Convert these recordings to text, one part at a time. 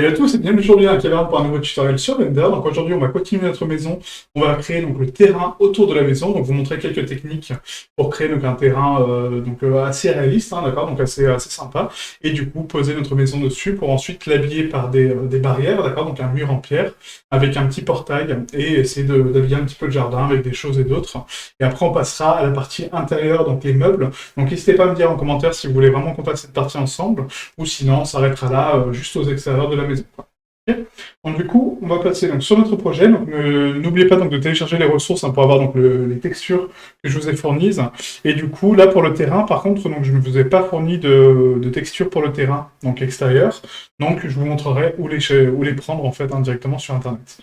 Salut à tous et bienvenue aujourd'hui à Caméra pour un nouveau tutoriel sur Blender. Donc aujourd'hui on va continuer notre maison, on va créer donc le terrain autour de la maison, donc vous montrer quelques techniques pour créer donc un terrain assez réaliste, hein, d'accord, donc assez sympa, et du coup poser notre maison dessus pour ensuite l'habiller par des barrières, d'accord, donc un mur en pierre avec un petit portail et essayer d'habiller un petit peu le jardin avec des choses et d'autres. Et après on passera à la partie intérieure, donc les meubles. Donc n'hésitez pas à me dire en commentaire si vous voulez vraiment qu'on fasse cette partie ensemble, ou sinon on s'arrêtera là juste aux extérieurs de la maison. Okay. Donc du coup, on va passer donc, sur notre projet. Donc n'oubliez pas donc de télécharger les ressources hein, pour avoir donc les textures que je vous ai fournies. Et du coup, là pour le terrain, par contre, donc je ne vous ai pas fourni de textures pour le terrain donc extérieur. Donc je vous montrerai où les prendre en fait hein, directement sur Internet.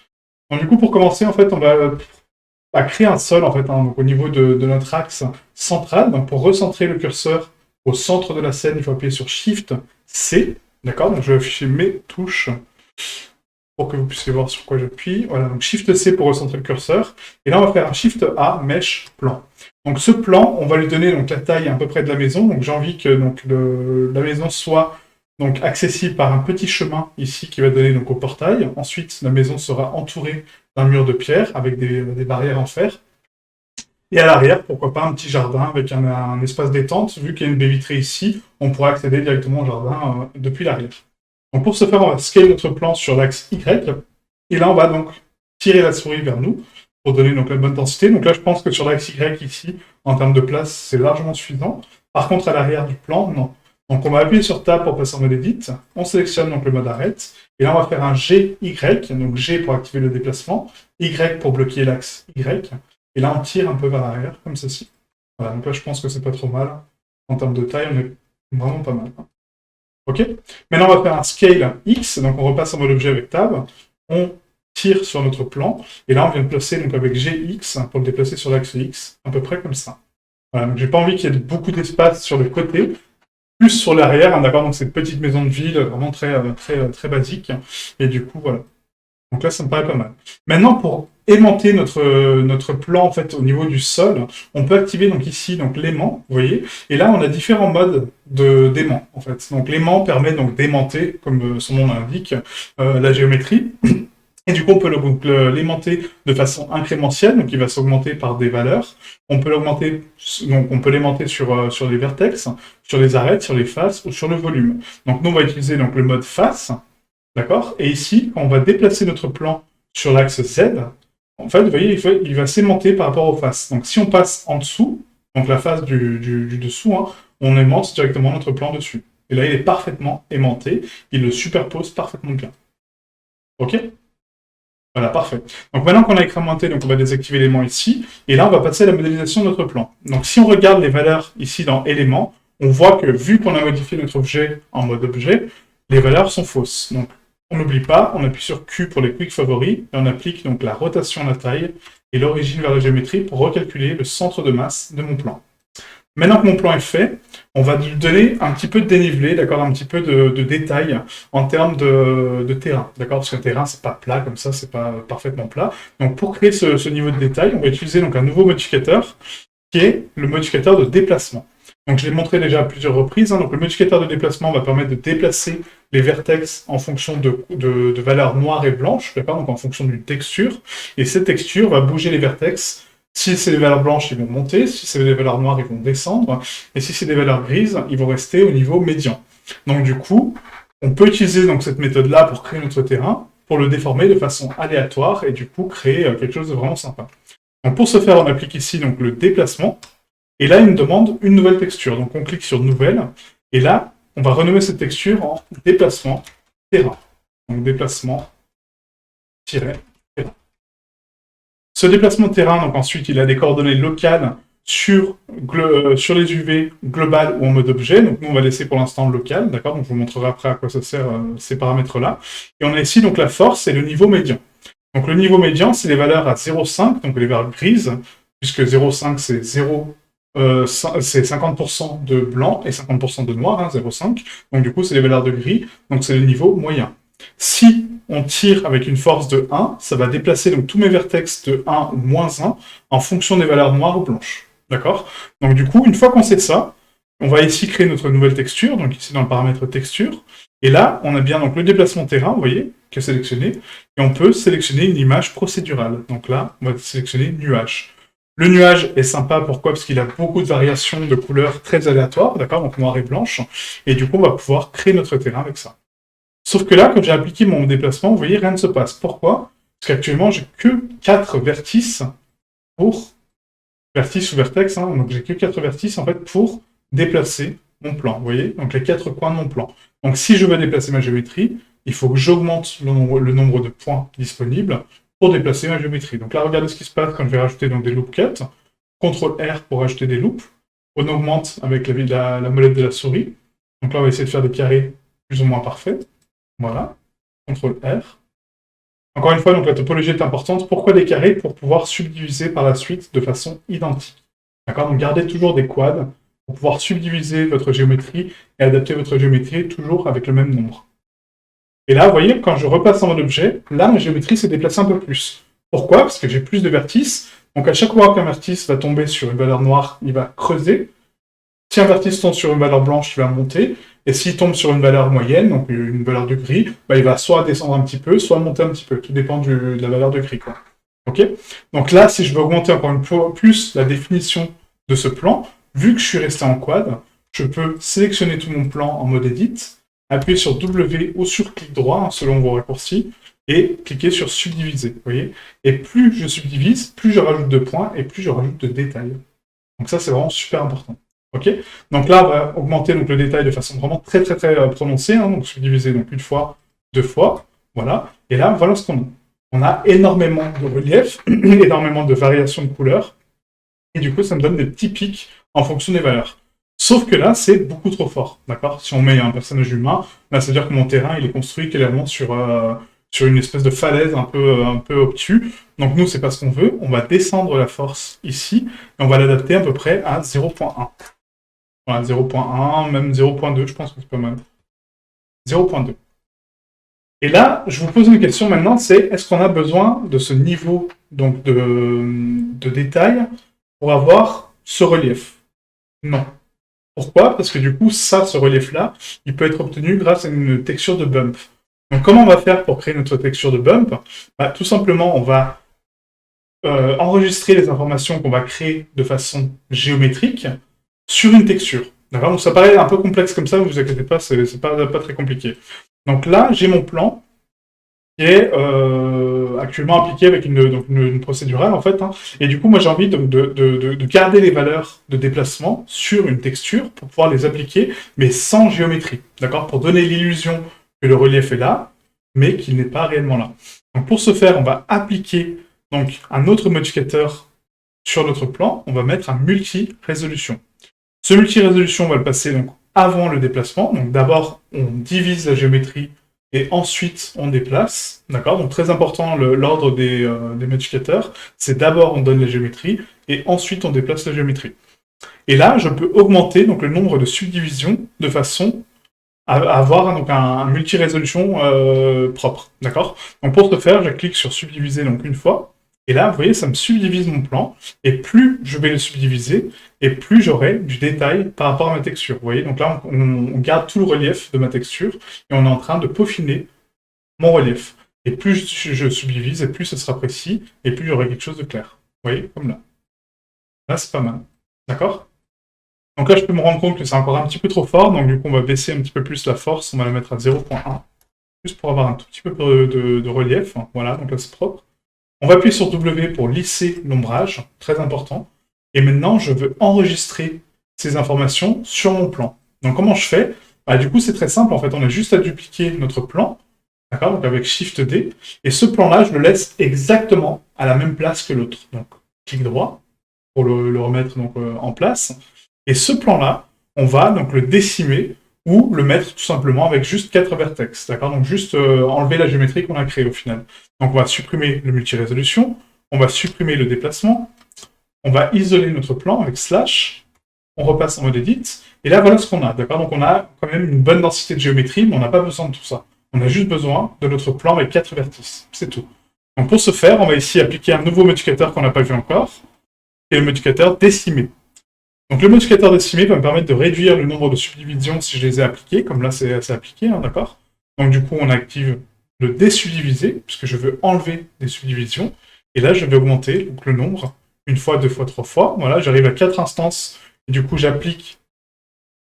Donc du coup, pour commencer, en fait, on va créer un sol en fait hein, donc, au niveau de notre axe central. Donc pour recentrer le curseur au centre de la scène, il faut appuyer sur Shift C. D'accord, donc je vais afficher mes touches pour que vous puissiez voir sur quoi j'appuie. Voilà, donc Shift C pour recentrer le curseur. Et là, on va faire un Shift A, Mesh, Plan. Donc ce plan, on va lui donner donc, la taille à peu près de la maison. Donc j'ai envie que donc, la maison soit donc, accessible par un petit chemin ici qui va donner donc, au portail. Ensuite, la maison sera entourée d'un mur de pierre avec des barrières en fer. Et à l'arrière, pourquoi pas un petit jardin avec un espace détente. Vu qu'il y a une baie vitrée ici, on pourra accéder directement au jardin depuis l'arrière. Donc pour ce faire, on va scale notre plan sur l'axe Y, et là on va donc tirer la souris vers nous, pour donner donc la bonne densité. Donc là je pense que sur l'axe Y ici, en termes de place, c'est largement suffisant. Par contre à l'arrière du plan, non. Donc on va appuyer sur Tab pour passer en mode Edit, on sélectionne donc le mode Arrête, et là on va faire un GY, donc G pour activer le déplacement, Y pour bloquer l'axe Y, et là on tire un peu vers l'arrière, comme ceci. Voilà, donc là je pense que c'est pas trop mal. En termes de taille, on est vraiment pas mal. Ok. Maintenant, on va faire un scale X, donc on repasse en mode objet avec Tab, on tire sur notre plan, et là on vient de placer donc avec GX pour le déplacer sur l'axe X, à peu près comme ça. Voilà, donc j'ai pas envie qu'il y ait beaucoup d'espace sur le côté, plus sur l'arrière, hein, d'accord, donc c'est une petite maison de ville, vraiment très basique, et du coup, voilà. Donc là, ça me paraît pas mal. Maintenant, pour aimanter notre plan en fait au niveau du sol, on peut activer donc ici donc l'aimant, vous voyez, et là on a différents modes d'aimant en fait. Donc l'aimant permet donc d'aimanter, comme son nom l'indique, la géométrie. Et du coup, on peut l'aimanter de façon incrémentielle, donc il va s'augmenter par des valeurs. On peut l'augmenter, donc on peut l'aimanter sur les vertex, sur les arêtes, sur les faces ou sur le volume. Donc nous, on va utiliser donc le mode face. D'accord. Et ici, quand on va déplacer notre plan sur l'axe Z, en fait, vous voyez, il va s'aimanter par rapport aux faces. Donc si on passe en dessous, donc la face du dessous, hein, on aimante directement notre plan dessus. Et là, il est parfaitement aimanté, il le superpose parfaitement bien. Ok? Voilà, parfait. Donc maintenant qu'on a incrémenté, donc on va désactiver l'élément ici, et là on va passer à la modélisation de notre plan. Donc si on regarde les valeurs ici dans éléments, on voit que vu qu'on a modifié notre objet en mode objet, les valeurs sont fausses. Donc on n'oublie pas, on appuie sur Q pour les quick favoris, et on applique donc la rotation à la taille et l'origine vers la géométrie pour recalculer le centre de masse de mon plan. Maintenant que mon plan est fait, on va lui donner un petit peu de dénivelé, d'accord, un petit peu de détail en termes de terrain, d'accord, parce qu'un terrain c'est pas plat comme ça, c'est pas parfaitement plat. Donc pour créer ce niveau de détail, on va utiliser donc un nouveau modificateur qui est le modificateur de déplacement. Donc je l'ai montré déjà à plusieurs reprises, hein. Donc le modificateur de déplacement va permettre de déplacer les vertex en fonction de valeurs noires et blanches, d'accord, donc en fonction d'une texture, et cette texture va bouger les vertex. Si c'est des valeurs blanches, ils vont monter, si c'est des valeurs noires, ils vont descendre, et si c'est des valeurs grises, ils vont rester au niveau médian. Donc du coup, on peut utiliser donc, cette méthode-là pour créer notre terrain, pour le déformer de façon aléatoire, et du coup créer quelque chose de vraiment sympa. Donc pour ce faire, on applique ici donc, le déplacement, et là il me demande une nouvelle texture. Donc on clique sur Nouvelle, et là, on va renommer cette texture en déplacement terrain. Donc déplacement terrain. Ce déplacement de terrain, donc ensuite, il a des coordonnées locales sur les UV globales ou en mode objet. Donc nous, on va laisser pour l'instant local, d'accord. Donc je vous montrerai après à quoi ça sert ces paramètres-là. Et on a ici donc la force et le niveau médian. Donc le niveau médian, c'est les valeurs à 0,5, donc les valeurs grises, puisque 0,5 c'est 50% de blanc et 50% de noir, hein, 0,5. Donc du coup, c'est les valeurs de gris, donc c'est le niveau moyen. Si on tire avec une force de 1, ça va déplacer donc tous mes vertex de 1 ou moins 1 en fonction des valeurs noires ou blanches. D'accord? Donc du coup, une fois qu'on sait ça, On va ici créer notre nouvelle texture, donc ici dans le paramètre texture. Et là, on a bien donc le déplacement terrain, vous voyez, qui est sélectionné. Et on peut sélectionner une image procédurale. Donc là, on va sélectionner nuage. Le nuage est sympa, pourquoi? Parce qu'il a beaucoup de variations de couleurs très aléatoires, d'accord? Donc noir et blanche. Et du coup, on va pouvoir créer notre terrain avec ça. Sauf que là, quand j'ai appliqué mon déplacement, vous voyez, rien ne se passe. Pourquoi? Parce qu'actuellement, j'ai que 4 vertices pour... Vertice ou vertex, hein, donc j'ai que 4 vertices, en fait, pour déplacer mon plan, vous voyez? Donc les 4 coins de mon plan. Donc si je veux déplacer ma géométrie, il faut que j'augmente le nombre de points disponibles pour déplacer ma géométrie. Donc là, regardez ce qui se passe quand je vais rajouter donc, des loop cuts. CTRL R pour rajouter des loops. On augmente avec la molette de la souris. Donc là, on va essayer de faire des carrés plus ou moins parfaits. Voilà. CTRL R. Encore une fois, donc la topologie est importante. Pourquoi des carrés? Pour pouvoir subdiviser par la suite de façon identique. D'accord? Donc gardez toujours des quads pour pouvoir subdiviser votre géométrie et adapter votre géométrie toujours avec le même nombre. Et là, vous voyez, quand je repasse en mode objet, là, ma géométrie s'est déplacée un peu plus. Pourquoi? Parce que j'ai plus de vertices. Donc à chaque fois qu'un vertice va tomber sur une valeur noire, il va creuser. Si un vertice tombe sur une valeur blanche, il va monter. Et s'il tombe sur une valeur moyenne, donc une valeur de gris, bah, il va soit descendre un petit peu, soit monter un petit peu. Tout dépend de la valeur de gris, quoi. Ok? Donc là, si je veux augmenter encore une fois plus la définition de ce plan, vu que je suis resté en quad, je peux sélectionner tout mon plan en mode edit, appuyer sur W ou sur clic droit, selon vos raccourcis, et cliquer sur subdiviser, vous voyez? Et plus je subdivise, plus je rajoute de points et plus je rajoute de détails. Donc ça, c'est vraiment super important. Ok? Donc là, on va augmenter donc, le détail de façon vraiment très prononcée, hein, donc subdiviser donc une fois, deux fois, voilà. Et là, voilà ce qu'on a. On a énormément de relief, énormément de variations de couleurs, et du coup, ça me donne des petits pics en fonction des valeurs. Sauf que là, c'est beaucoup trop fort, d'accord? Si on met un personnage humain, là, c'est-à-dire que mon terrain, il est construit clairement sur une espèce de falaise un peu obtus. Donc nous, c'est pas ce qu'on veut. On va descendre la force ici, et on va l'adapter à peu près à 0.1. Voilà, 0.1, même 0.2, je pense que c'est pas mal. 0.2. Et là, je vous pose une question maintenant, c'est est-ce qu'on a besoin de ce niveau donc de détail pour avoir ce relief? Non. Pourquoi? Parce que du coup, ce relief-là, il peut être obtenu grâce à une texture de bump. Donc comment on va faire pour créer notre texture de bump? Bah, tout simplement, on va enregistrer les informations qu'on va créer de façon géométrique sur une texture. D'accord? Donc ça paraît un peu complexe comme ça, ne vous inquiétez pas, c'est pas très compliqué. Donc là, j'ai mon plan qui est actuellement appliqué avec une procédurale en fait. Hein. Et du coup, moi j'ai envie de garder les valeurs de déplacement sur une texture pour pouvoir les appliquer, mais sans géométrie. D'accord? Pour donner l'illusion que le relief est là, mais qu'il n'est pas réellement là. Donc pour ce faire, on va appliquer donc, un autre modificateur sur notre plan, on va mettre un multi-résolution. Ce multi-résolution, on va le passer donc avant le déplacement. Donc d'abord, on divise la géométrie et ensuite on déplace. D'accord? Donc très important, l'ordre des modificateurs, c'est d'abord on donne la géométrie et ensuite on déplace la géométrie. Et là, je peux augmenter donc, le nombre de subdivisions de façon à avoir donc, un multi-résolution propre. D'accord? Donc pour ce faire, je clique sur subdiviser donc une fois. Et là, vous voyez, ça me subdivise mon plan, et plus je vais le subdiviser, et plus j'aurai du détail par rapport à ma texture. Vous voyez, donc là, on garde tout le relief de ma texture, et on est en train de peaufiner mon relief. Et plus je subdivise, et plus ça sera précis, et plus j'aurai quelque chose de clair. Vous voyez, comme là. Là, c'est pas mal. D'accord? Donc là, je peux me rendre compte que c'est encore un petit peu trop fort, donc du coup, on va baisser un petit peu plus la force, on va la mettre à 0.1, juste pour avoir un tout petit peu de relief. Voilà, donc là, c'est propre. On va appuyer sur W pour lisser l'ombrage, très important. Et maintenant, je veux enregistrer ces informations sur mon plan. Donc comment je fais? Bah, du coup, c'est très simple, en fait, on a juste à dupliquer notre plan, d'accord? Donc avec Shift D, et ce plan-là, je le laisse exactement à la même place que l'autre. Donc, clic droit pour le remettre donc, en place. Et ce plan-là, on va donc le décimer ou le mettre tout simplement avec juste 4 vertex, d'accord? Donc juste enlever la géométrie qu'on a créée au final. Donc on va supprimer le multi-résolution, on va supprimer le déplacement, on va isoler notre plan avec slash, on repasse en mode edit, et là voilà ce qu'on a, d'accord? Donc on a quand même une bonne densité de géométrie, mais on n'a pas besoin de tout ça. On a juste besoin de notre plan avec 4 vertices, c'est tout. Donc pour ce faire, on va ici appliquer un nouveau modificateur qu'on n'a pas vu encore, et le modificateur décimer. Donc le modificateur décimé va me permettre de réduire le nombre de subdivisions si je les ai appliquées, comme là c'est appliqué, hein, d'accord? Donc du coup on active le désubdivisé, puisque je veux enlever des subdivisions, et là je vais augmenter donc, le nombre, une fois, deux fois, trois fois, voilà, j'arrive à 4 instances, et du coup j'applique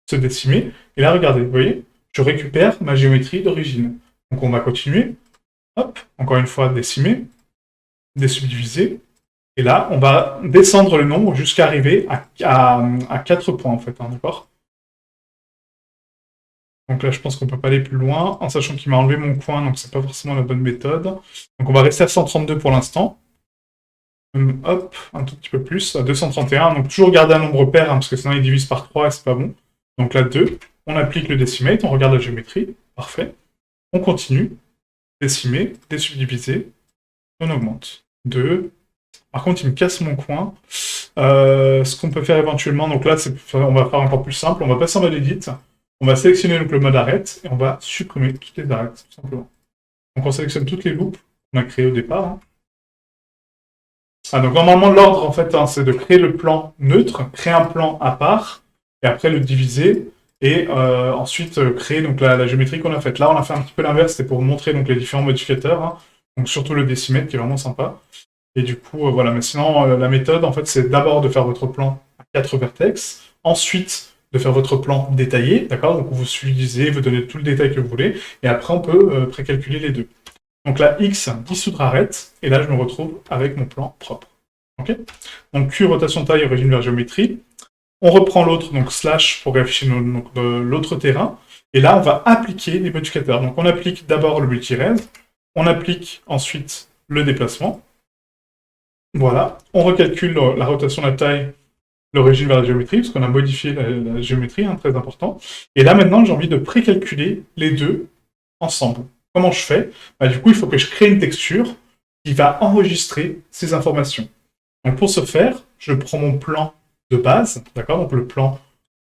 ce décimé, et là regardez, vous voyez, je récupère ma géométrie d'origine. Donc on va continuer, hop, encore une fois décimé, désubdivisé, et là, on va descendre le nombre jusqu'à arriver à 4 points, en fait, hein, d'accord? Donc là, je pense qu'on peut pas aller plus loin, en sachant qu'il m'a enlevé mon coin, donc c'est pas forcément la bonne méthode. Donc on va rester à 132 pour l'instant. Hop, un tout petit peu plus, à 231. Donc toujours garder un nombre pair, hein, parce que sinon il divise par 3 et c'est pas bon. Donc là, 2. On applique le decimate, on regarde la géométrie. Parfait. On continue. Décimer, désubdiviser. On augmente. 2. Par contre, il me casse mon coin. Ce qu'on peut faire éventuellement, donc là, on va faire encore plus simple. On va passer en mode edit. On va sélectionner donc, le mode arrête et on va supprimer toutes les arêtes, tout simplement. Donc on sélectionne toutes les loupes qu'on a créées au départ. Hein. Ah, donc normalement, l'ordre, en fait, hein, c'est de créer le plan neutre, créer un plan à part, et après le diviser, et ensuite créer donc, la géométrie qu'on a faite. Là, on a fait un petit peu l'inverse, c'était pour montrer donc, les différents modificateurs, hein. Donc surtout le décimètre qui est vraiment sympa. Et du coup, voilà. Mais sinon, la méthode, en fait, c'est d'abord de faire votre plan à 4 vertex, ensuite de faire votre plan détaillé, d'accord? Donc vous suivez, vous donnez tout le détail que vous voulez, et après on peut précalculer les deux. Donc là, X, dissoudre arrête, et là je me retrouve avec mon plan propre. Ok? Donc Q, rotation taille, origine vers géométrie. On reprend l'autre, donc slash pour afficher l'autre terrain, et là on va appliquer les modificateurs. Donc on applique d'abord le multi-raise, on applique ensuite le déplacement, voilà, on recalcule la rotation de la taille, l'origine vers la géométrie, parce qu'on a modifié la géométrie, hein, très important. Et là, maintenant, j'ai envie de précalculer les deux ensemble. Comment je fais? Bah, du coup, il faut que je crée une texture qui va enregistrer ces informations. Donc, pour ce faire, je prends mon plan de base, d'accord? Donc, le plan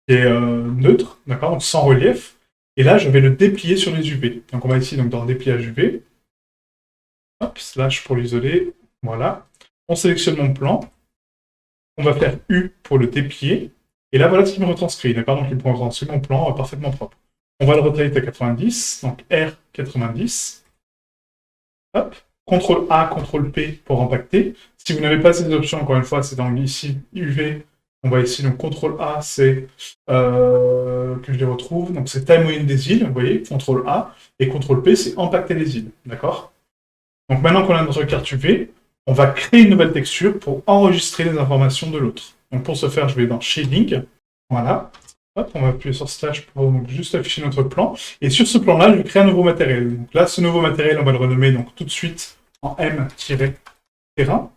qui est neutre, d'accord? Donc, sans relief. Et là, je vais le déplier sur les UV. Donc, on va ici, donc, dans le dépliage UV. Hop, slash pour l'isoler. Voilà. On sélectionne mon plan. On va faire U pour le déplier. Et là, voilà ce qui me retranscrit. D'accord? Donc, il me retranscrit mon plan parfaitement propre. On va le rotate à 90. Donc, R 90. Hop. CTRL A, CTRL P pour impacter. Si vous n'avez pas ces options, encore une fois, c'est dans ici UV. On va ici, donc CTRL A, c'est que je les retrouve. Donc, c'est taille moyenne des îles. Vous voyez, CTRL A. Et CTRL P, c'est impacter les îles. D'accord? Donc, maintenant qu'on a notre carte UV, on va créer une nouvelle texture pour enregistrer les informations de l'autre. Donc pour ce faire, je vais dans Shading, voilà. Hop, on va appuyer sur Slash pour donc, juste afficher notre plan. Et sur ce plan-là, je vais créer un nouveau matériel. Donc là, ce nouveau matériel, on va le renommer donc, tout de suite en M-terrain.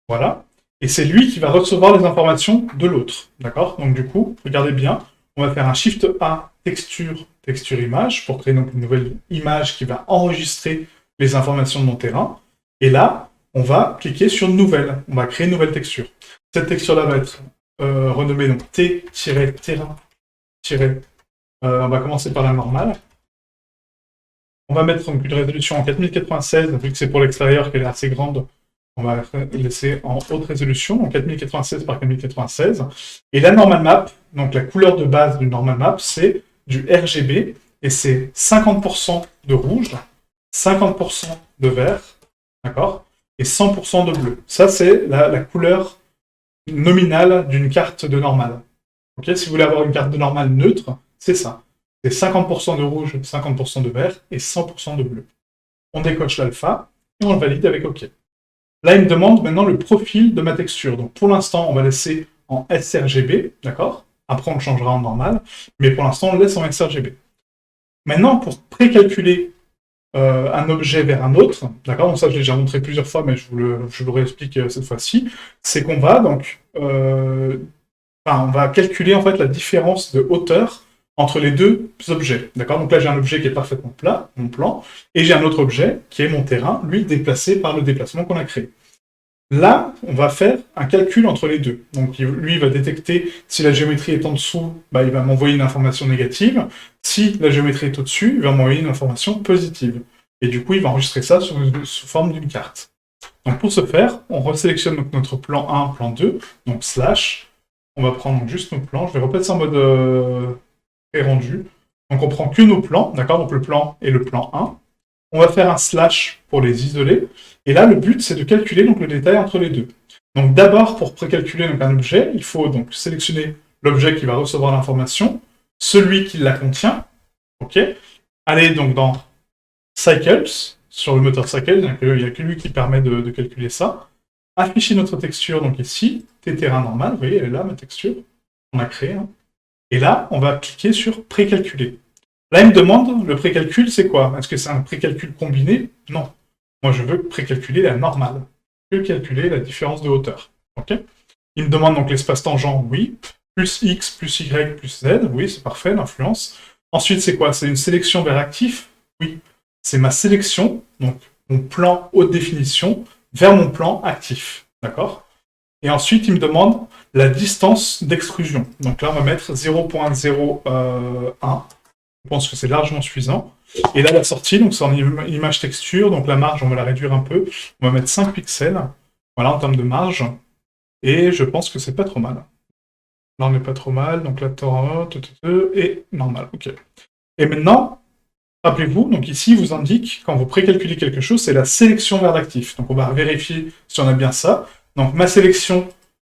Voilà. Et c'est lui qui va recevoir les informations de l'autre. D'accord? Donc du coup, regardez bien, on va faire un Shift A, texture, texture image, pour créer donc une nouvelle image qui va enregistrer les informations de mon terrain. Et là, on va cliquer sur Nouvelle. On va créer une nouvelle texture. Cette texture-là va être renommée donc T-terrain. On va commencer par la normale. On va mettre donc, une résolution en 4096, vu que c'est pour l'extérieur qu'elle est assez grande. On va laisser en haute résolution, en 4096 par 4096. Et la normal map, donc la couleur de base du normal map, c'est du RGB, et c'est 50% de rouge, 50% de vert, d'accord? Et 100% de bleu. Ça, c'est la couleur nominale d'une carte de normale. Okay, si vous voulez avoir une carte de normale neutre, c'est ça. C'est 50% de rouge, 50% de vert et 100% de bleu. On décoche l'alpha et on le valide avec OK. Là, il me demande maintenant le profil de ma texture. Donc pour l'instant, on va laisser en sRGB, d'accord? Après, on le changera en normal. Mais pour l'instant, on le laisse en sRGB. Maintenant, pour précalculer un objet vers un autre, d'accord? Donc ça, je l'ai déjà montré plusieurs fois, mais je vous le réexplique cette fois-ci. C'est qu'on va donc, on va calculer en fait la différence de hauteur entre les deux objets, d'accord? Donc là, j'ai un objet qui est parfaitement plat, mon plan, et j'ai un autre objet qui est mon terrain, lui déplacé par le déplacement qu'on a créé. Là, on va faire un calcul entre les deux. Donc lui, il va détecter si la géométrie est en dessous, bah, il va m'envoyer une information négative. Si la géométrie est au-dessus, il va m'envoyer une information positive. Et du coup, il va enregistrer ça sous forme d'une carte. Donc pour ce faire, on resélectionne donc notre plan 1, plan 2, donc slash, on va prendre juste nos plans. Je vais remettre ça en mode pré-rendu. Donc on prend que nos plans, d'accord? Donc le plan et le plan 1. On va faire un slash pour les isoler. Et là, le but, c'est de calculer donc, le détail entre les deux. Donc d'abord, pour précalculer donc, un objet, il faut donc sélectionner l'objet qui va recevoir l'information, celui qui la contient, ok? Aller donc dans Cycles, sur le moteur Cycles, donc, il n'y a que lui qui permet de calculer ça. Afficher notre texture, donc ici, T-terrain normal, vous voyez, elle est là, ma texture, on a créé. Hein. Et là, on va cliquer sur précalculer. Là, il me demande, le précalcul, c'est quoi? Est-ce que c'est un précalcul combiné? Non. Moi, je veux précalculer la normale. Je veux calculer la différence de hauteur. Ok? Il me demande donc l'espace tangent, oui. Plus X, plus Y, plus Z, oui, c'est parfait, l'influence. Ensuite, c'est quoi? C'est une sélection vers actif? Oui. C'est ma sélection, donc mon plan haute définition, vers mon plan actif. D'accord? Et ensuite, il me demande la distance d'extrusion. Donc là, on va mettre 0.01. Je pense que c'est largement suffisant. Et là, la sortie, donc c'est en image texture, donc la marge, on va la réduire un peu. On va mettre 5 pixels, voilà, en termes de marge. Et je pense que c'est pas trop mal. Là, on n'est pas trop mal, donc la torrent, et normal, ok. Et maintenant, rappelez-vous, donc ici, il vous indique, quand vous précalculez quelque chose, c'est la sélection vers l'actif. Donc on va vérifier si on a bien ça. Donc ma sélection,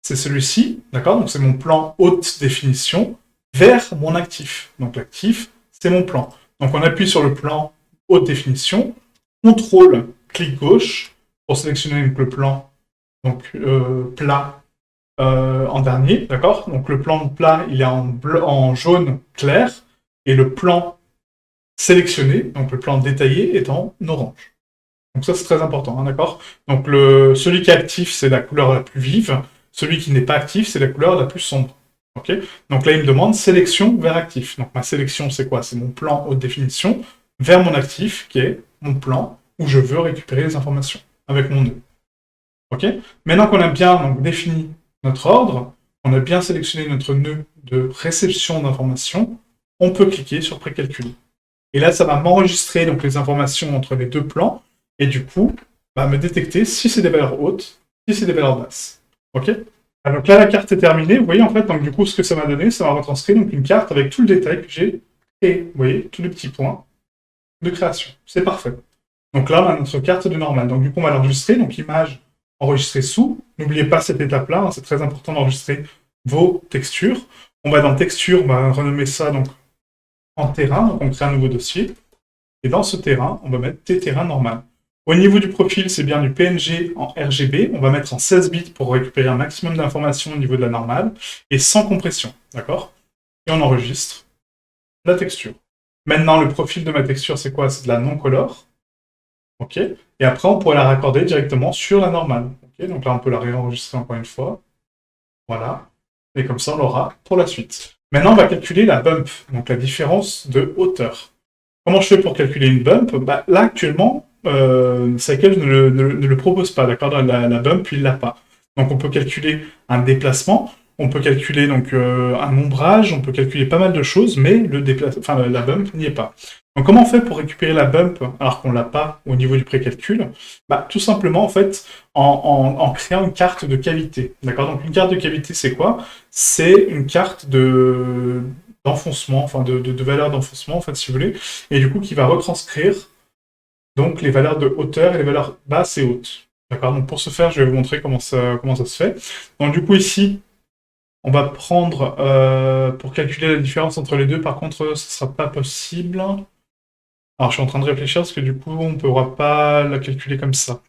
c'est celui-ci, d'accord? Donc c'est mon plan haute définition vers mon actif. Donc l'actif, c'est mon plan. Donc on appuie sur le plan haute définition, contrôle, clic gauche, pour sélectionner le plan donc, plat en dernier, d'accord? Donc le plan plat, il est en jaune clair, et le plan sélectionné, donc le plan détaillé, est en orange. Donc ça, c'est très important, hein, d'accord? Donc celui qui est actif, c'est la couleur la plus vive. Celui qui n'est pas actif, c'est la couleur la plus sombre. Okay, donc là, il me demande sélection vers actif. Donc ma sélection, c'est quoi? C'est mon plan haute définition vers mon actif, qui est mon plan où je veux récupérer les informations avec mon nœud. Okay, maintenant qu'on a bien donc, défini notre ordre, on a bien sélectionné notre nœud de réception d'informations, on peut cliquer sur précalcul. Et là, ça va m'enregistrer donc les informations entre les deux plans, et du coup, va me détecter si c'est des valeurs hautes, si c'est des valeurs basses. Ok? Donc là, la carte est terminée. Vous voyez, en fait, donc du coup, ce que ça m'a donné, ça m'a retranscrit donc, une carte avec tout le détail que j'ai créé. Vous voyez, tous les petits points de création. C'est parfait. Donc là, on a notre carte de normale. Donc du coup, on va l'enregistrer. Donc image enregistrée sous. N'oubliez pas cette étape-là. Hein, c'est très important d'enregistrer vos textures. On va dans texture, on va renommer ça donc en terrain. Donc on crée un nouveau dossier. Et dans ce terrain, on va mettre T-terrain normal. Au niveau du profil, c'est bien du PNG en RGB. On va mettre en 16 bits pour récupérer un maximum d'informations au niveau de la normale et sans compression. D'accord? Et on enregistre la texture. Maintenant, le profil de ma texture, c'est quoi? C'est de la non-color. OK? Et après, on pourrait la raccorder directement sur la normale. OK? Donc là, on peut la réenregistrer encore une fois. Voilà. Et comme ça, on l'aura pour la suite. Maintenant, on va calculer la bump, donc la différence de hauteur. Comment je fais pour calculer une bump? Bah, là, actuellement, Cycles ne le propose pas, d'accord? La bump, il l'a pas. Donc, on peut calculer un déplacement, on peut calculer donc un ombrage, on peut calculer pas mal de choses, mais la bump n'y est pas. Donc, comment on fait pour récupérer la bump alors qu'on l'a pas au niveau du précalcul? Bah, tout simplement, en fait, en créant une carte de cavité, d'accord? Donc, une carte de cavité, c'est quoi? C'est une carte d'enfoncement, enfin de valeur d'enfoncement, en fait, si vous voulez, et du coup qui va retranscrire donc les valeurs de hauteur et les valeurs basses et hautes. D'accord? Donc pour ce faire, je vais vous montrer comment ça se fait. Donc du coup ici, on va prendre, pour calculer la différence entre les deux, par contre, ce ne sera pas possible. Alors je suis en train de réfléchir parce que du coup, on ne pourra pas la calculer comme ça.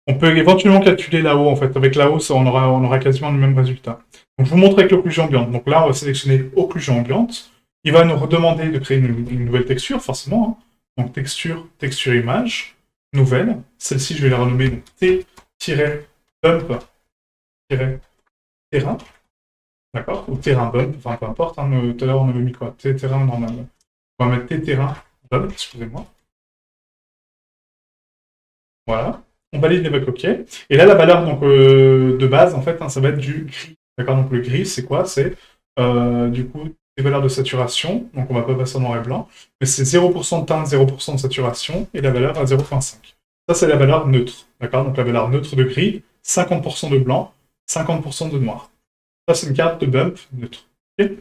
On peut éventuellement calculer là-haut, en fait. Avec là-haut, on aura quasiment le même résultat. Donc, je vous montre avec l'occlusion ambiante. Donc là, on va sélectionner occlusion ambiante. Il va nous redemander de créer une nouvelle texture, forcément. Hein. Donc, texture, texture image, nouvelle. Celle-ci, je vais la renommer T-bump-terrain. D'accord? Ou terrain bump, enfin peu importe. Hein. Tout à l'heure, on avait mis quoi? T-terrain normal. On va mettre T-terrain bump, excusez-moi. Voilà. On valide avec OK. Et là, la valeur donc, de base, en fait, hein, ça va être du gris. D'accord? Donc le gris, c'est quoi? C'est du coup les valeurs de saturation. Donc on va pas passer en noir et blanc. Mais c'est 0% de teinte, 0% de saturation et la valeur à 0.5. Ça, c'est la valeur neutre. D'accord? Donc la valeur neutre de gris, 50% de blanc, 50% de noir. Ça, c'est une carte de bump neutre. Okay.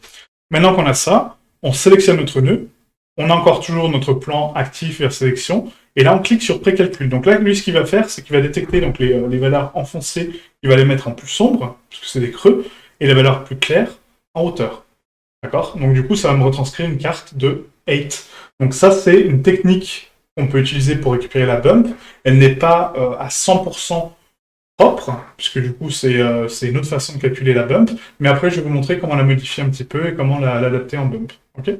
Maintenant qu'on a ça, on sélectionne notre nœud. On a encore toujours notre plan actif vers sélection. Et là, on clique sur précalcul. Donc là, lui, ce qu'il va faire, c'est qu'il va détecter donc, les valeurs enfoncées, il va les mettre en plus sombre, parce que c'est des creux, et les valeurs plus claires en hauteur. D'accord? Donc du coup, ça va me retranscrire une carte de 8. Donc ça, c'est une technique qu'on peut utiliser pour récupérer la bump. Elle n'est pas à 100% propre, puisque du coup, c'est une autre façon de calculer la bump. Mais après, je vais vous montrer comment la modifier un petit peu et comment l'adapter en bump. Ok?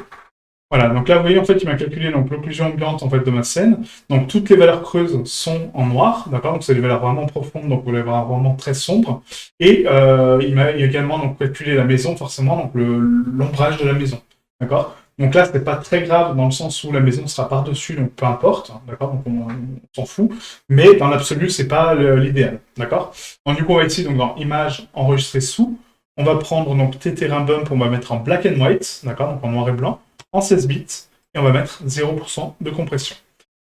Voilà, donc là, vous voyez, en fait, il m'a calculé l'occlusion ambiante en fait, de ma scène. Donc, toutes les valeurs creuses sont en noir, d'accord? Donc, c'est des valeurs vraiment profondes, donc vous allez voir vraiment très sombre. Et il m'a également donc, calculé la maison, forcément, donc l'ombrage de la maison, d'accord? Donc là, c'est pas très grave dans le sens où la maison sera par-dessus, donc peu importe, d'accord? Donc, on s'en fout. Mais dans l'absolu, c'est pas l'idéal, d'accord? Donc, du coup, on va ici, donc, dans Image, enregistrer sous. On va prendre donc T-Terrain Bump, on va mettre en black and white, d'accord? Donc en noir et blanc en 16 bits, et on va mettre 0% de compression.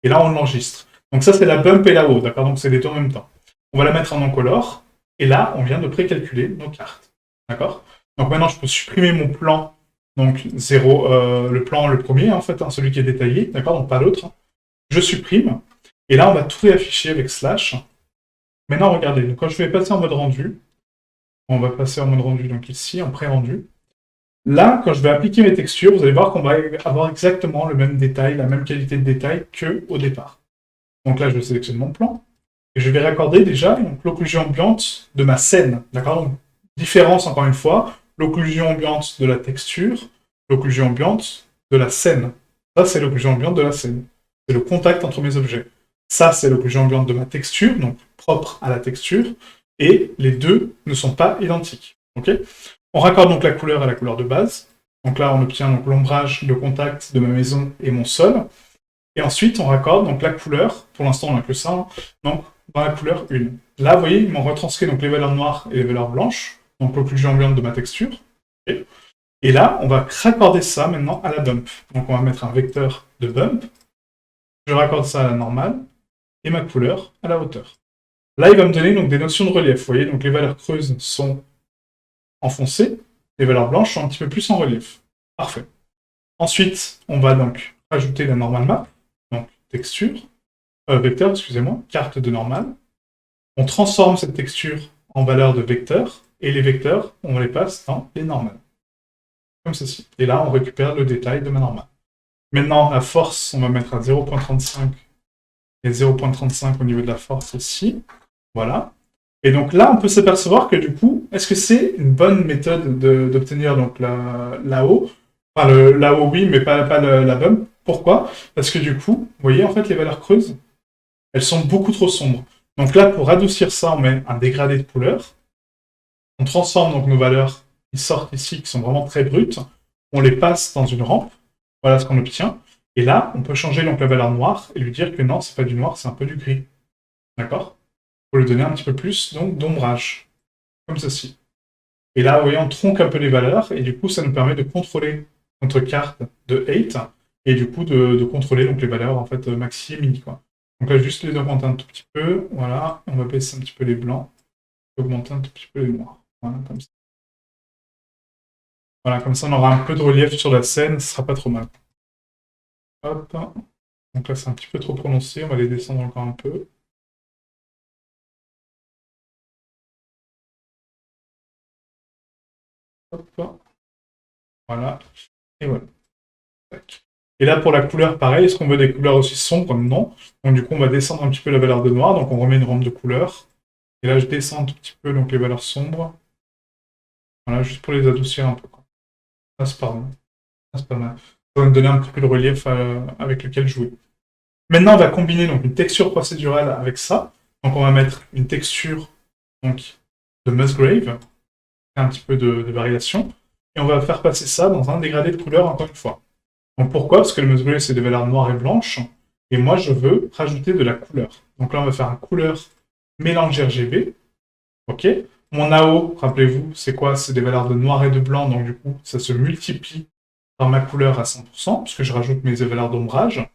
Et là, on l'enregistre. Donc ça, c'est la bump et la haut, d'accord? Donc c'est les deux en même temps. On va la mettre en non-color, et là, on vient de précalculer nos cartes, d'accord? Donc maintenant, je peux supprimer mon plan, donc 0, le plan, le premier, en fait, hein, celui qui est détaillé, d'accord? Donc pas l'autre. Je supprime, et là, on va tout réafficher avec slash. Maintenant, regardez, donc, quand je vais passer en mode rendu, on va passer en mode rendu, donc ici, en pré-rendu, là, quand je vais appliquer mes textures, vous allez voir qu'on va avoir exactement le même détail, la même qualité de détail qu'au départ. Donc là, je sélectionne mon plan, et je vais raccorder déjà l'occlusion ambiante de ma scène. D'accord? Donc, différence, encore une fois, l'occlusion ambiante de la texture, l'occlusion ambiante de la scène. Ça, c'est l'occlusion ambiante de la scène. C'est le contact entre mes objets. Ça, c'est l'occlusion ambiante de ma texture, donc propre à la texture, et les deux ne sont pas identiques. Ok? On raccorde donc la couleur à la couleur de base. Donc là, on obtient donc l'ombrage de contact de ma maison et mon sol. Et ensuite, on raccorde donc la couleur. Pour l'instant, on n'a que ça. Hein, donc, dans la couleur 1. Là, vous voyez, il m'en retranscrit donc les valeurs noires et les valeurs blanches. Donc, l'occlusion ambiante de ma texture. Okay. Et là, on va raccorder ça maintenant à la bump. Donc, on va mettre un vecteur de bump. Je raccorde ça à la normale. Et ma couleur à la hauteur. Là, il va me donner donc des notions de relief. Vous voyez, donc les valeurs creuses sont enfoncées, les valeurs blanches sont un petit peu plus en relief. Parfait. Ensuite, on va donc ajouter la normal map, donc texture, vecteur, excusez-moi, carte de normal. On transforme cette texture en valeur de vecteur, et les vecteurs, on les passe dans les normales. Comme ceci. Et là, on récupère le détail de ma normale. Maintenant, la force, on va mettre à 0.35 et 0.35 au niveau de la force ici. Voilà. Et donc là, on peut s'apercevoir que du coup, est-ce que c'est une bonne méthode d'obtenir donc la haut? Enfin, la haut, oui, mais pas la bump. Pourquoi? Parce que du coup, vous voyez, en fait, les valeurs creuses, elles sont beaucoup trop sombres. Donc là, pour adoucir ça, on met un dégradé de couleur. On transforme donc nos valeurs qui sortent ici, qui sont vraiment très brutes. On les passe dans une rampe. Voilà ce qu'on obtient. Et là, on peut changer donc la valeur noire et lui dire que non, c'est pas du noir, c'est un peu du gris. D'accord? Pour lui donner un petit peu plus donc d'ombrage, comme ceci. Et là, vous voyez, on tronque un peu les valeurs, et du coup, ça nous permet de contrôler notre carte de 8, et du coup, de contrôler donc, les valeurs en fait maxi et mini. Quoi. Donc là, juste les augmenter un tout petit peu, voilà, on va baisser un petit peu les blancs, augmenter un tout petit peu les noirs. Voilà, comme ça. Voilà, comme ça, on aura un peu de relief sur la scène, ce sera pas trop mal. Hop. Donc là, c'est un petit peu trop prononcé, on va les descendre encore un peu. Hop. Voilà. Et voilà. Et là, pour la couleur, pareil, est-ce qu'on veut des couleurs aussi sombres? Non. Donc du coup, on va descendre un petit peu la valeur de noir, donc on remet une rampe de couleur. Et là, je descends un tout petit peu donc les valeurs sombres. Voilà, juste pour les adoucir un peu. Ça, c'est pas mal. Ça, c'est pas mal. Ça va me donner un petit peu de relief avec lequel jouer. Maintenant, on va combiner donc, une texture procédurale avec ça. Donc on va mettre une texture donc, de Musgrave, un petit peu de variation. Et on va faire passer ça dans un dégradé de couleur encore une fois. Donc pourquoi? Parce que le Musgrave, c'est des valeurs noires et blanches. Et moi, je veux rajouter de la couleur. Donc là, on va faire un couleur mélange RGB. OK. Mon AO, rappelez-vous, c'est quoi? C'est des valeurs de noir et de blanc. Donc du coup, ça se multiplie par ma couleur à 100%, puisque je rajoute mes valeurs d'ombrage.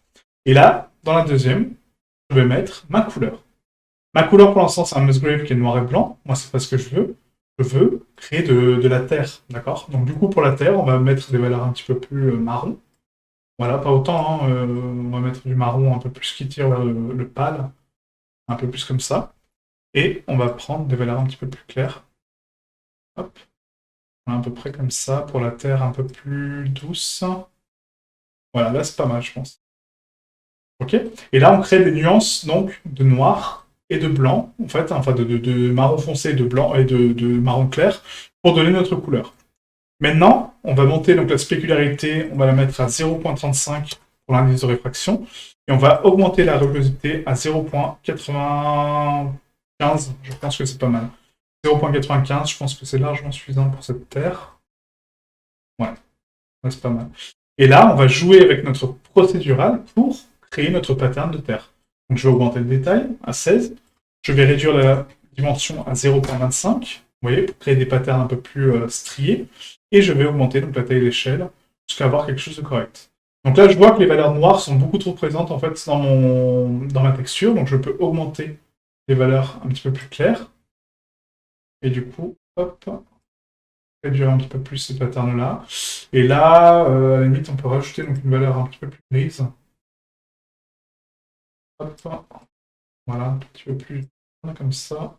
Et là, dans la deuxième, je vais mettre ma couleur. Ma couleur, pour l'instant, c'est un Musgrave qui est noir et blanc. Moi, c'est pas ce que je veux. Je veux créer de la terre, d'accord? Donc du coup, pour la terre, on va mettre des valeurs un petit peu plus marron. Voilà, pas autant, hein, on va mettre du marron un peu plus qui tire vers le pâle, un peu plus comme ça. Et on va prendre des valeurs un petit peu plus claires. Hop, à peu près comme ça, pour la terre un peu plus douce. Voilà, là c'est pas mal, je pense. Ok. Et là, on crée des nuances donc de noir et de blanc, en fait, enfin de marron foncé, de blanc et de marron clair, pour donner notre couleur. Maintenant, on va monter donc la spécularité, on va la mettre à 0,35 pour l'indice de réfraction, et on va augmenter la rugosité à 0,95. Je pense que c'est pas mal. 0,95, je pense que c'est largement suffisant pour cette terre. Ouais, c'est pas mal. Et là, on va jouer avec notre procédural pour créer notre pattern de terre. Donc je vais augmenter le détail à 16. Je vais réduire la dimension à 0,25, vous voyez, pour créer des patterns un peu plus striés. Et je vais augmenter donc la taille de l'échelle jusqu'à avoir quelque chose de correct. Donc là, je vois que les valeurs noires sont beaucoup trop présentes en fait dans ma texture. Donc je peux augmenter les valeurs un petit peu plus claires. Et du coup, hop, réduire un petit peu plus ces patterns-là. Et là, à la limite, on peut rajouter donc, une valeur un petit peu plus grise. Hop, voilà, un petit peu plus comme ça.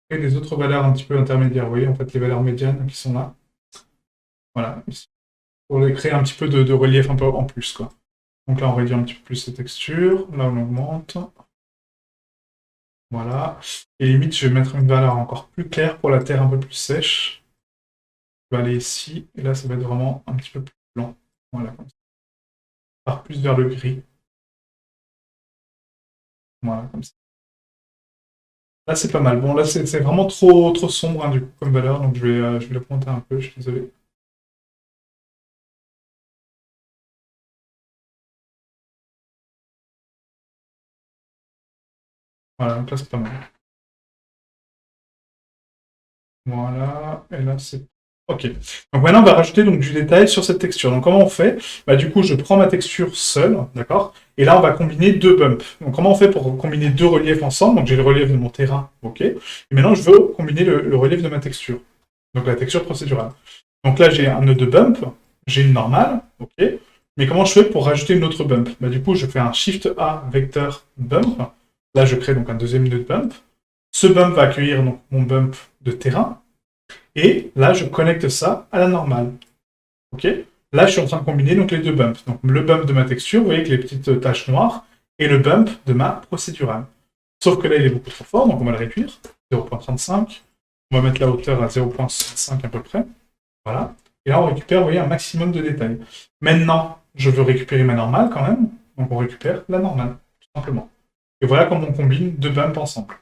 Et les autres valeurs un petit peu intermédiaires, vous voyez, en fait, les valeurs médianes qui sont là. Voilà, pour les créer un petit peu de relief un peu en plus, quoi. Donc là, on réduit un petit peu plus les textures. Là, on augmente. Voilà. Et limite, je vais mettre une valeur encore plus claire pour la terre un peu plus sèche. Je vais aller ici. Et là, ça va être vraiment un petit peu plus blanc. Voilà, comme ça. Part plus vers le gris. Voilà, comme ça. Là, c'est pas mal. Bon, là, c'est vraiment trop sombre, hein, du coup, comme valeur. Donc, je vais l'augmenter un peu. Je suis désolé. Voilà, donc là, c'est pas mal. Voilà, et là c'est... Ok. Donc maintenant, on va rajouter donc, du détail sur cette texture. Donc comment on fait? Bah, du coup, je prends ma texture seule, d'accord? Et là, on va combiner deux bumps. Donc comment on fait pour combiner deux reliefs ensemble? Donc j'ai le relief de mon terrain, ok? Et maintenant, je veux combiner le relief de ma texture. Donc la texture procédurale. Donc là, j'ai un nœud de bump, j'ai une normale, ok? Mais comment je fais pour rajouter une autre bump? Bah, du coup, je fais un Shift A vecteur bump. Là, je crée donc un deuxième nœud de bump. Ce bump va accueillir donc, mon bump de terrain. Et là, je connecte ça à la normale. Ok. Là, je suis en train de combiner donc, les deux bumps. Donc le bump de ma texture, vous voyez, avec les petites taches noires, et le bump de ma procédurale. Sauf que là, il est beaucoup trop fort, donc on va le réduire. 0,35. On va mettre la hauteur à 0,65 à peu près. Voilà. Et là, on récupère, vous voyez, un maximum de détails. Maintenant, je veux récupérer ma normale quand même. Donc on récupère la normale, tout simplement. Et voilà comment on combine deux bumps ensemble.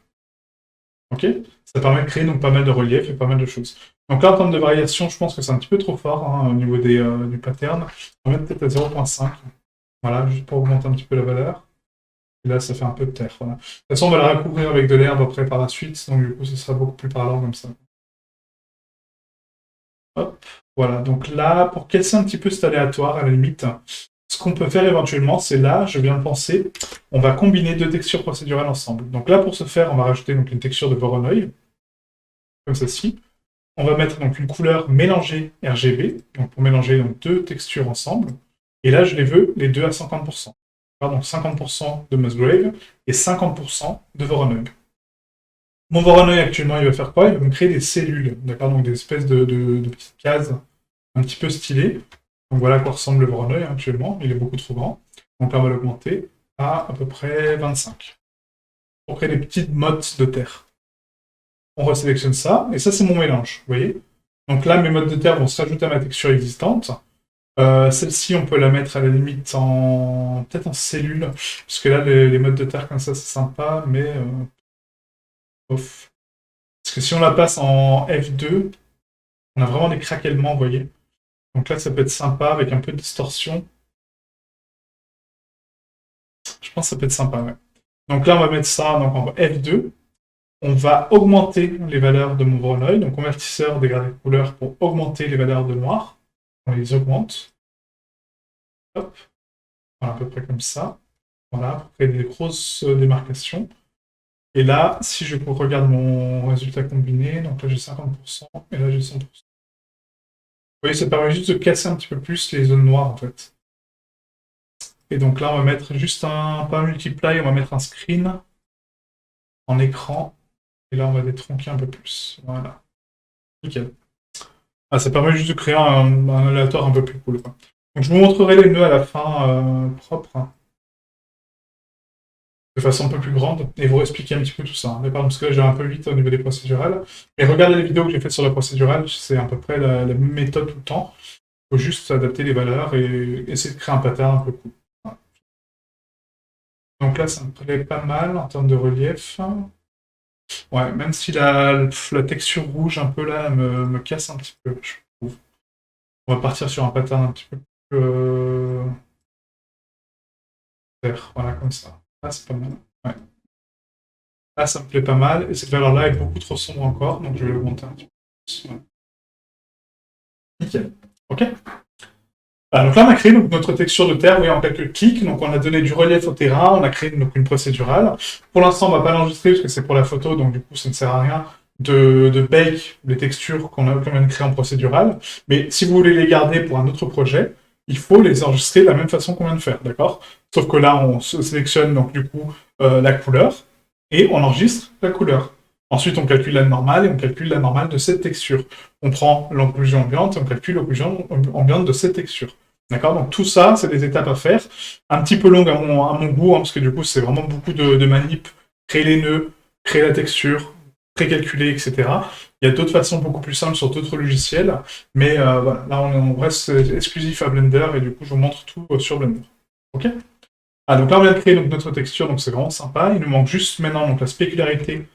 Ok. Ça permet de créer donc pas mal de relief et pas mal de choses. Donc là, en termes de variation, je pense que c'est un petit peu trop fort hein, au niveau du pattern. On va mettre peut-être à 0,5. Voilà, juste pour augmenter un petit peu la valeur. Et là, ça fait un peu de terre. Voilà. De toute façon, on va la recouvrir avec de l'herbe après par la suite. Donc du coup, ce sera beaucoup plus parlant comme ça. Hop. Voilà. Donc là, pour casser un petit peu cet aléatoire, à la limite, ce qu'on peut faire éventuellement, c'est là, je viens de penser, on va combiner deux textures procédurales ensemble. Donc là, pour ce faire, on va rajouter donc, une texture de Voronoi, comme ceci. On va mettre donc une couleur mélangée RGB, donc pour mélanger donc, deux textures ensemble. Et là, je les veux les deux à 50%. Donc 50% de Musgrave et 50% de Voronoi. Mon Voronoi actuellement, il va faire quoi? Il va me créer des cellules, d'accord? Donc des espèces de petites cases un petit peu stylées. Donc voilà à quoi ressemble le Voronoi actuellement. Il est beaucoup trop grand. Donc là, on va l'augmenter à peu près 25 pour créer des petites mottes de terre. On resélectionne ça, et ça c'est mon mélange, vous voyez? Donc là, mes modes de terre vont se rajouter à ma texture existante. Celle-ci, on peut la mettre à la limite en... peut-être en cellule, parce que là, les modes de terre comme ça, c'est sympa, mais... off. Parce que si on la passe en F2, on a vraiment des craquements, vous voyez? Donc là, ça peut être sympa, avec un peu de distorsion. Je pense que ça peut être sympa, ouais. Donc là, on va mettre ça donc, en F2. On va augmenter les valeurs de mon Voronoi, donc convertisseur dégradé de couleur pour augmenter les valeurs de noir. On les augmente. Hop, voilà, à peu près comme ça. Voilà, pour créer des grosses démarcations. Et là, si je regarde mon résultat combiné, donc là j'ai 50%, et là j'ai 100%. Vous voyez, ça permet juste de casser un petit peu plus les zones noires, en fait. Et donc là, on va mettre juste pas un multiply, on va mettre un screen en écran. Et là, on va détronquer un peu plus. Voilà. Nickel. Ah, ça permet juste de créer un aléatoire un peu plus cool, quoi. Donc je vous montrerai les nœuds à la fin propres, hein, de façon un peu plus grande, et vous expliquer un petit peu tout ça. D'accord, parce que là j'ai un peu vite au niveau des procédurales. Mais regardez les vidéos que j'ai faites sur la procédurale, c'est à peu près la même méthode tout le temps. Il faut juste adapter les valeurs et essayer de créer un pattern un peu cool. Voilà. Donc là, ça me plaît pas mal en termes de relief. Ouais, même si la texture rouge un peu là me casse un petit peu, je trouve. On va partir sur un pattern un petit peu plus vert, voilà, comme ça. Là, c'est pas mal. Ouais. Là, ça me plaît pas mal, et cette valeur-là est beaucoup trop sombre encore, donc je vais l'augmenter un petit peu plus. Voilà. Nickel. Ok. Donc là, on a créé donc, notre texture de terre, oui, en quelques clics. Donc on a donné du relief au terrain, on a créé donc, une procédurale. Pour l'instant, on ne va pas l'enregistrer parce que c'est pour la photo, donc du coup, ça ne sert à rien de bake les textures qu'on vient de créer en procédurale. Mais si vous voulez les garder pour un autre projet, il faut les enregistrer de la même façon qu'on vient de faire, d'accord? Sauf que là, on sélectionne donc du coup la couleur et on enregistre la couleur. Ensuite, on calcule la normale et on calcule la normale de cette texture. On prend l'occlusion ambiante et on calcule l'occlusion ambiante de cette texture. D'accord? Donc tout ça, c'est des étapes à faire. Un petit peu longues à mon goût, hein, parce que du coup, c'est vraiment beaucoup de manip. Créer les nœuds, créer la texture, précalculer, etc. Il y a d'autres façons beaucoup plus simples sur d'autres logiciels. Mais voilà, là, on reste exclusif à Blender et du coup, je vous montre tout sur Blender. Ok? Ah, donc là, on vient de créer donc, notre texture, donc c'est vraiment sympa. Il nous manque juste maintenant donc, la spécularité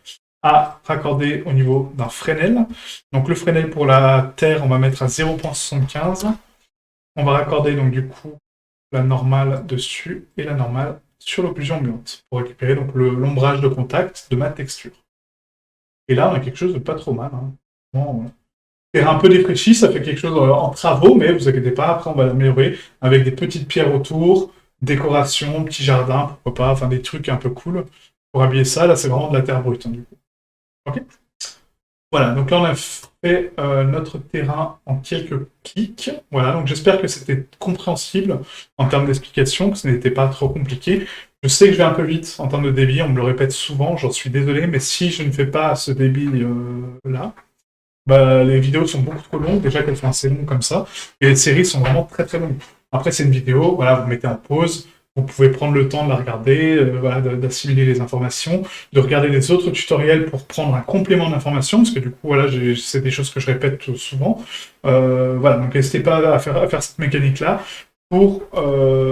à raccorder au niveau d'un Fresnel. Donc le Fresnel pour la Terre, on va mettre à 0.75. On va raccorder donc du coup la normale dessus et la normale sur l'occlusion ambiante pour récupérer donc l'ombrage de contact de ma texture. Et là, on a quelque chose de pas trop mal. Hein. Bon, c'est un peu défraîchi, ça fait quelque chose en travaux, mais vous inquiétez pas, après on va l'améliorer avec des petites pierres autour, décoration, petit jardin, pourquoi pas, enfin des trucs un peu cool pour habiller ça. Là, c'est vraiment de la terre brute, hein, du coup. Ok. Voilà, donc là on a fait notre terrain en quelques clics. Voilà, donc j'espère que c'était compréhensible en termes d'explication, que ce n'était pas trop compliqué. Je sais que je vais un peu vite en termes de débit, on me le répète souvent, j'en suis désolé, mais si je ne fais pas ce débit là, bah, les vidéos sont beaucoup trop longues, déjà qu'elles sont assez longues comme ça, et les séries sont vraiment très très longues. Après c'est une vidéo, voilà, vous mettez en pause, vous pouvez prendre le temps de la regarder, voilà, d'assimiler les informations, de regarder les autres tutoriels pour prendre un complément d'information, parce que du coup, voilà, c'est des choses que je répète souvent. Voilà, donc n'hésitez pas à faire cette mécanique-là pour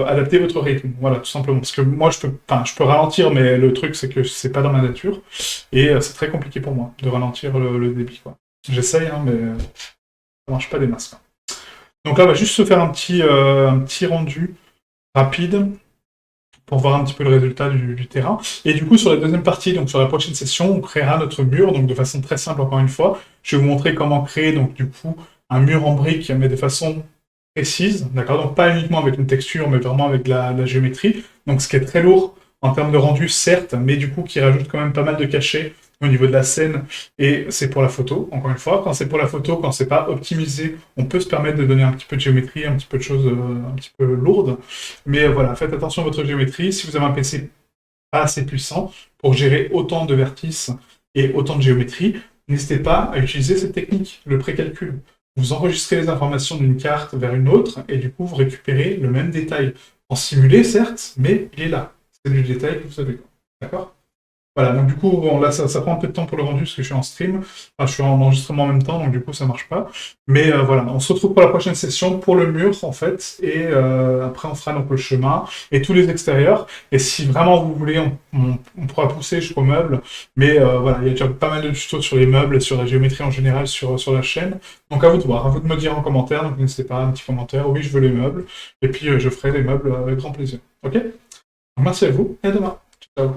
adapter votre rythme. Voilà, tout simplement. Parce que moi, je peux ralentir, mais le truc, c'est que c'est pas dans ma nature, et c'est très compliqué pour moi de ralentir le débit, quoi. J'essaye, hein, mais ça marche pas des masses, quoi. Donc là, on va juste se faire un petit rendu rapide pour voir un petit peu le résultat du terrain. Et du coup, sur la deuxième partie, donc sur la prochaine session, on créera notre mur, donc de façon très simple encore une fois. Je vais vous montrer comment créer donc du coup un mur en briques, mais de façon précise, d'accord? Donc pas uniquement avec une texture, mais vraiment avec la géométrie. Donc ce qui est très lourd en termes de rendu, certes, mais du coup qui rajoute quand même pas mal de cachets au niveau de la scène, et c'est pour la photo, encore une fois. Quand c'est pour la photo, quand c'est pas optimisé, on peut se permettre de donner un petit peu de géométrie, un petit peu de choses un petit peu lourdes. Mais voilà, faites attention à votre géométrie. Si vous avez un PC pas assez puissant pour gérer autant de vertices et autant de géométrie, n'hésitez pas à utiliser cette technique, le précalcul. Vous enregistrez les informations d'une carte vers une autre, et du coup, vous récupérez le même détail. En simulé, certes, mais il est là. C'est du détail que vous avez. D'accord? Voilà, donc du coup, bon, là, ça prend un peu de temps pour le rendu parce que je suis en stream. Enfin, je suis en enregistrement en même temps, donc du coup, ça marche pas. Mais voilà, on se retrouve pour la prochaine session pour le mur, en fait. Et après, on fera donc le chemin et tous les extérieurs. Et si vraiment vous voulez, on pourra pousser jusqu'aux meubles. Mais voilà, il y a déjà pas mal de tutos sur les meubles et sur la géométrie en général sur la chaîne. Donc à vous de voir, à vous de me dire en commentaire. Donc n'hésitez pas, un petit commentaire. Oui, je veux les meubles. Et puis, je ferai les meubles avec grand plaisir. Ok? Donc, merci à vous et à demain. Ciao.